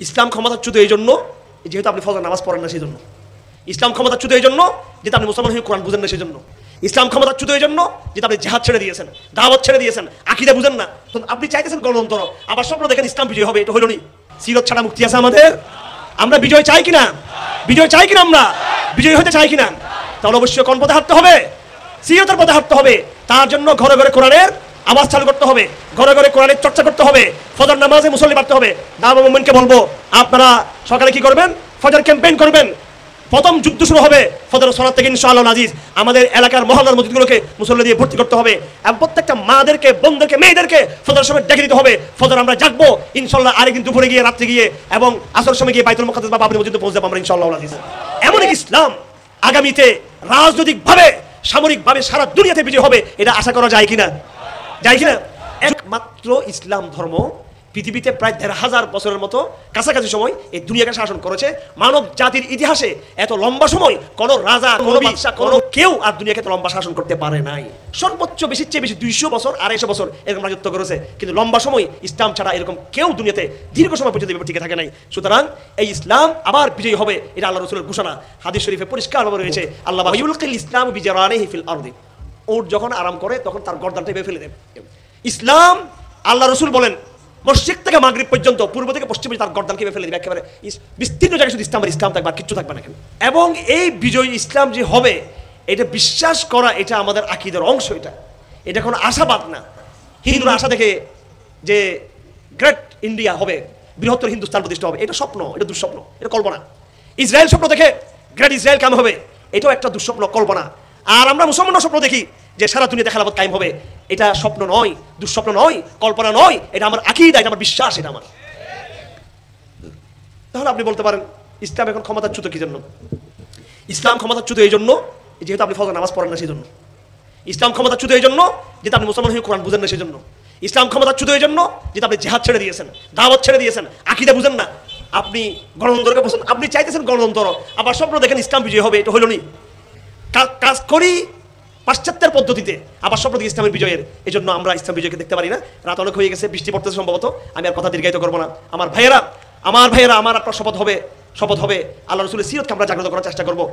ইসলাম ক্ষমতাচ্যুত এই জন্য যেহেতু আপনি ফজর নামাজ পড়েন না সেই জন্য। ইসলাম ক্ষমতাচ্যুত এই জন্য যেহেতু আপনি মুসলমান হয়ে কোরআন বুঝেন না সেই জন্য। ইসলাম ক্ষমতাচ্যুত এই জন্য যেহেতু আপনি জিহাদ ছেড়ে দিয়েছেন, দাওয়াত ছেড়ে দিয়েছেন, আকীদা বুঝেন না। তো আপনি চাইতেছেন গণতন্ত্র, আবার স্বপ্ন দেখেন ইসলাম বিজয় হবে, এটা হলো নি। সিরত ছাড়া মুক্তি আছে আমাদের? আমরা বিজয় চাই কিনা? বিজয় চাই কিনা? আমরা বিজয় হতে চাই কিনা? তাহলে অবশ্যই কোন পথে হাঁটতে হবে? সিরতের পথে হাঁটতে হবে। তার জন্য ঘরে ঘরে কোরআনের আওয়াজ চালু করতে হবে, ঘরে ঘরে কোরআনের চর্চা করতে হবে, ফজর নামাজে মুসল্লি বাড়তে হবে। দাওয়া মুমিনকে বলবো, আপনারা সকালে কি করবেন? ফজর ক্যাম্পেইন করবেন। প্রথম যুদ্ধ শুরু হবে ফজর সালাত থেকে ইনশাআল্লাহ আজিজ। আমাদের এলাকার মহল্লার মসজিদগুলোকে মুসল্লি দিয়ে ভর্তি করতে হবে এবং প্রত্যেকটা মাদেরকে, বোনদেরকে, মেয়েদেরকে ফজর সময় ডেকে দিতে হবে। ফজর আমরা জাগবো ইনশাআল্লাহ, আরেকদিন দুপুরে গিয়ে, রাত্রে গিয়ে এবং আসর সময় গিয়ে বাইতুল মুকাদ্দাস বা বাবরি মসজিদে পৌঁছে যাবো আমরা ইনশাআল্লাহ আজিজ। এমন এক ইসলাম আগামীতে রাজনৈতিকভাবে, সামরিকভাবে সারা দুনিয়াতে বিজয় হবে, এটা আশা করা যায় কিনা? যায় কিনা? একমাত্র ইসলাম ধর্ম পৃথিবীতে প্রায় ১৫০০ বছরের মতো কাছাকাছি সময় এই দুনিয়াকে শাসন করেছে। মানব জাতির ইতিহাসে এত লম্বা সময় কোন রাজা, কোন বাদশা, কোন কেউ আর দুনিয়াকে এত লম্বা শাসন করতে পারে নাই। সর্বোচ্চ বেশির চেয়ে বেশি ২০০ বছর, ২৫০ বছর এরকম রাজত্ব করেছে, কিন্তু লম্বা সময় ইসলাম ছাড়া এরকম কেউ দুনিয়াতে দীর্ঘ সময় পর্যন্ত টিকে থাকে নাই। সুতরাং এই ইসলাম আবার বিজয়ী হবে, এটা আল্লাহ রাসূলের ঘোষণা। হাদিস শরীফে পরিষ্কারভাবে রয়েছে, আল্লাহ ইউলকিল ইসলাম বিজারানিহি ফিল আরদি। ওট যখন আরাম করে তখন তার গর্দানটা ভেঙে ফেলে দেয়। ইসলাম, আল্লাহ রাসূল বলেন, মসজিদ থেকে মাগরিব পর্যন্ত, পূর্ব থেকে পশ্চিম তার গর্দানকে ফেলে দিবে, একেবারে বিস্তীর্ণ জায়গায় শুধু ইসলাম আর ইসলাম থাকবে, আর কিচ্ছু থাকবে না। এবং এই বিজয়ী ইসলাম যে হবে, এটা বিশ্বাস করা, এটা আমাদের আকীদার অংশ। এটা কোনো আশাবাদ না। হিন্দুরা আশা দেখে যে গ্রেট ইন্ডিয়া হবে, বৃহত্তর হিন্দুস্তান প্রতিষ্ঠা হবে, এটা স্বপ্ন, এটা দুঃস্বপ্ন, এটা কল্পনা। ইসরায়েল স্বপ্ন দেখে গ্রেট ইসরায়েল কায়েম হবে, এটাও একটা দুঃস্বপ্ন, কল্পনা। আর আমরা মুসলমানরা স্বপ্ন দেখি যে সারা দুনিয়াতে খেলাফত কায়েম হবে, এটা স্বপ্ন নয়, দুঃস্বপ্ন নয়, কল্পনা নয়, এটা আমার আকীদা, এটা আমার বিশ্বাস, এটা আমার। তাহলে আপনি বলতে পারেন ইসলাম এখন ক্ষমতাচ্যুত কি জন্য? ইসলাম ক্ষমতাচ্যুত এই জন্য যেহেতু আপনি ফজর নামাজ পড়েন না সেই জন্য। ইসলাম ক্ষমতাচ্যুত এই জন্য যেহেতু আপনি মুসলমান হয়ে কোরআন বুঝেন না সেই জন্য। ইসলাম ক্ষমতাচ্যুত এই জন্য যেহেতু আপনি জিহাদ ছেড়ে দিয়েছেন, দাওয়াত ছেড়ে দিয়েছেন, আকীদা বুঝেন না। আপনি গণতন্ত্রকে পছন্দ, আপনি চাইতেছেন গণতন্ত্র, আবার স্বপ্ন দেখেন ইসলাম বিজয় হবে, এটা হলো নি। কাজ করি পাশ্চাত্যের পদ্ধতিতে, আবার স্বপ্ন দেখি ইসলামের বিজয়ের। এই জন্য আমরা ইসলাম বিজয়কে দেখতে পারি না। রাত অনেক হয়ে গেছে, বৃষ্টি পড়তেছে সম্ভবত, আমি আর কথা দীর্ঘায়িত করবো না। আমার ভাইয়েরা, আমার আপনার শপথ হবে আল্লাহ রাসূলের সিরতকে আমরা জাগ্রত করার চেষ্টা করবো।